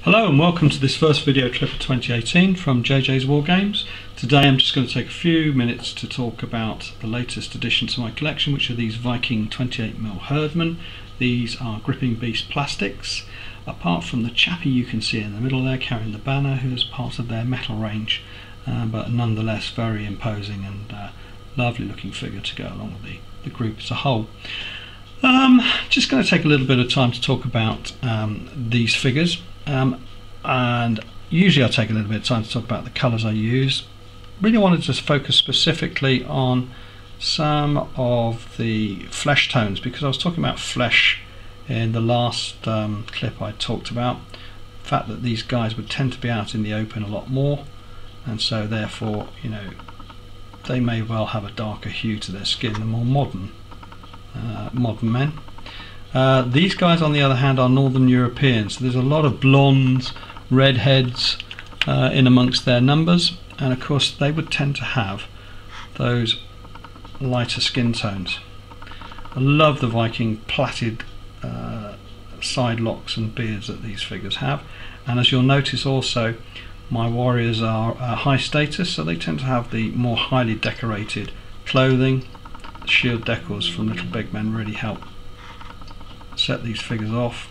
Hello and welcome to this first video clip of 2018 from JJ's Wargames. Today I'm just going to take a few minutes to talk about the latest addition to my collection, which are these Viking 28mm Hirdmen. These are gripping beast plastics. Apart from the chappie you can see in the middle there carrying the banner, who is part of their metal range, but nonetheless very imposing and lovely looking figure to go along with the group as a whole. Just going to take a little bit of time to talk about these figures. And usually I take a little bit of time to talk about the colours I use. Really wanted to just focus specifically on some of the flesh tones, because I was talking about flesh in the last clip I talked about. The fact that these guys would tend to be out in the open a lot more, and so therefore, you know, they may well have a darker hue to their skin than more modern men. These guys on the other hand are Northern Europeans, so there's a lot of blondes, redheads in amongst their numbers, and of course they would tend to have those lighter skin tones. I love the Viking plaited side locks and beards that these figures have, and as you'll notice also, my warriors are high status, so they tend to have the more highly decorated clothing. The shield decals from Little Big Men really help set these figures off,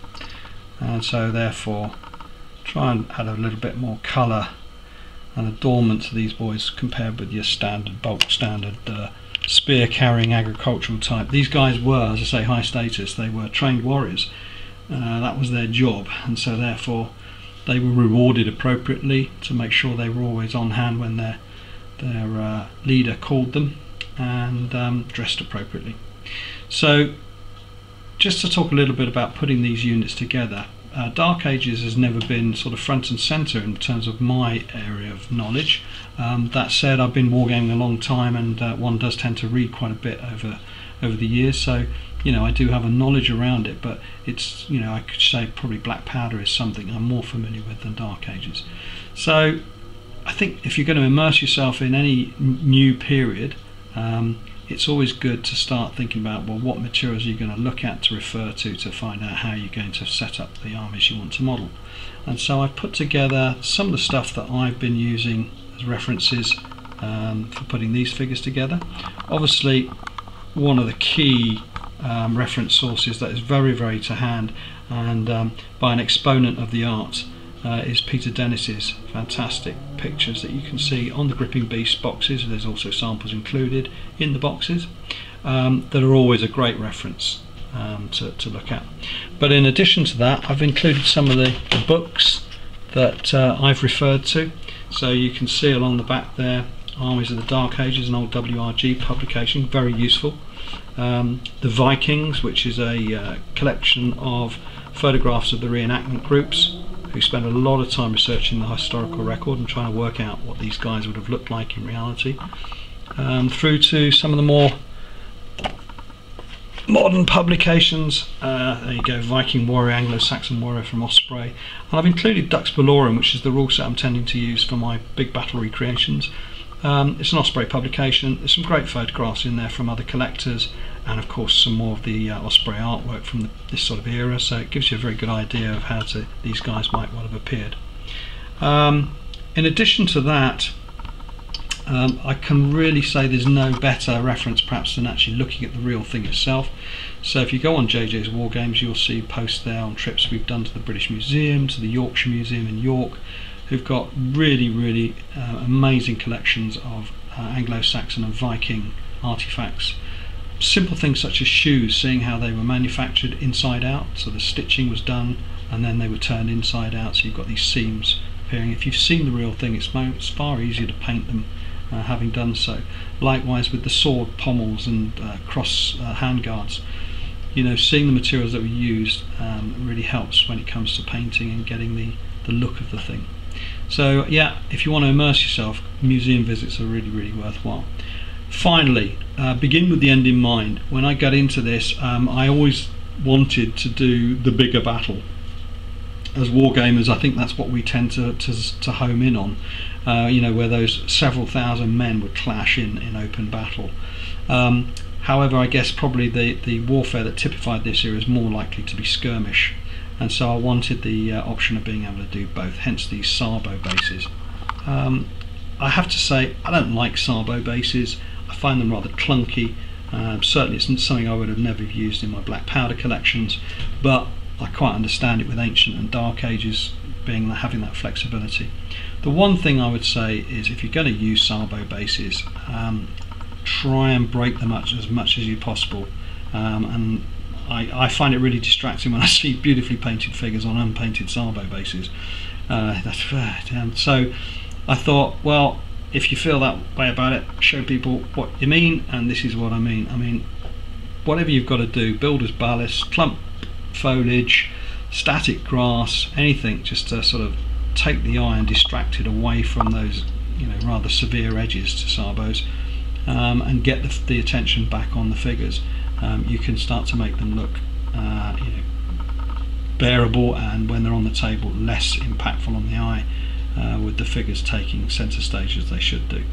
and so therefore try and add a little bit more colour and adornment to these boys compared with your standard bulk standard spear carrying agricultural type. These guys were, as I say, high status. They were trained warriors, that was their job, and so therefore they were rewarded appropriately to make sure they were always on hand when their leader called them, and dressed appropriately. So just to talk a little bit about putting these units together, Dark Ages has never been sort of front and centre in terms of my area of knowledge. That said, I've been wargaming a long time, and one does tend to read quite a bit over the years, so you know, I do have a knowledge around it, but it's, you know, I could say probably Black Powder is something I'm more familiar with than Dark Ages. So I think if you're going to immerse yourself in any new period, it's always good to start thinking about, well, what materials are you going to look at to refer to find out how you're going to set up the armies you want to model. And so I've put together some of the stuff that I've been using as references for putting these figures together. Obviously, one of the key reference sources that is very, very to hand, and by an exponent of the art, is Peter Dennis's fantastic pictures that you can see on the Gripping Beast boxes. There's also samples included in the boxes that are always a great reference to look at. But in addition to that, I've included some of the books that I've referred to. So you can see along the back there, Armies of the Dark Ages, an old WRG publication, very useful. The Vikings, which is a collection of photographs of the reenactment groups, who spent a lot of time researching the historical record and trying to work out what these guys would have looked like in reality, through to some of the more modern publications. There you go, Viking Warrior, Anglo-Saxon Warrior from Osprey, and I've included Dux Bellorum, which is the rule set I'm tending to use for my big battle recreations. It's an Osprey publication. There's some great photographs in there from other collectors, and of course some more of the Osprey artwork from this sort of era, so it gives you a very good idea of how these guys might well have appeared. In addition to that, I can really say there's no better reference perhaps than actually looking at the real thing itself. So if you go on JJ's Wargames, you'll see posts there on trips we've done to the British Museum, to the Yorkshire Museum in York, who've got really amazing collections of Anglo-Saxon and Viking artifacts. Simple things such as shoes, seeing how they were manufactured inside out, so the stitching was done and then they were turned inside out, so you've got these seams appearing. If you've seen the real thing, it's far easier to paint them having done so. Likewise with the sword pommels and cross handguards, you know, seeing the materials that were used really helps when it comes to painting and getting the look of the thing. So yeah, if you want to immerse yourself, museum visits are really worthwhile. Finally, begin with the end in mind. When I got into this, I always wanted to do the bigger battle. As wargamers, I think that's what we tend to home in on, you know, where those several thousand men would clash in open battle. However, I guess probably the warfare that typified this era is more likely to be skirmish, and so I wanted the option of being able to do both, hence these Sabo bases. I have to say I don't like Sabo bases. I find them rather clunky. Certainly it's something I would have never used in my black powder collections, but I quite understand it with Ancient and Dark Ages having that flexibility. The one thing I would say is, if you're going to use Sabo bases, try and break them as much as you possible, and I find it really distracting when I see beautifully painted figures on unpainted Sabo bases. So I thought, well, if you feel that way about it, show people what you mean, and this is what I mean. I mean, whatever you've got to do, builder's ballast, clump foliage, static grass, anything just to sort of take the eye and distract it away from those, you know, rather severe edges to Sabos, and get the attention back on the figures. You can start to make them look bearable, and when they're on the table, less impactful on the eye, with the figures taking centre stage as they should do.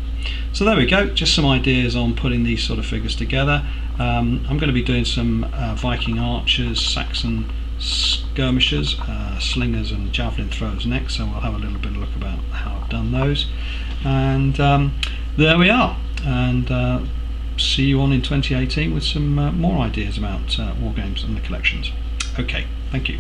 So there we go, just some ideas on putting these sort of figures together. I'm going to be doing some Viking archers, Saxon skirmishers, slingers and javelin throwers next, so we'll have a little bit of a look about how I've done those. And there we are, and see you on in 2018 with some more ideas about Wargames and the collections. Okay, thank you.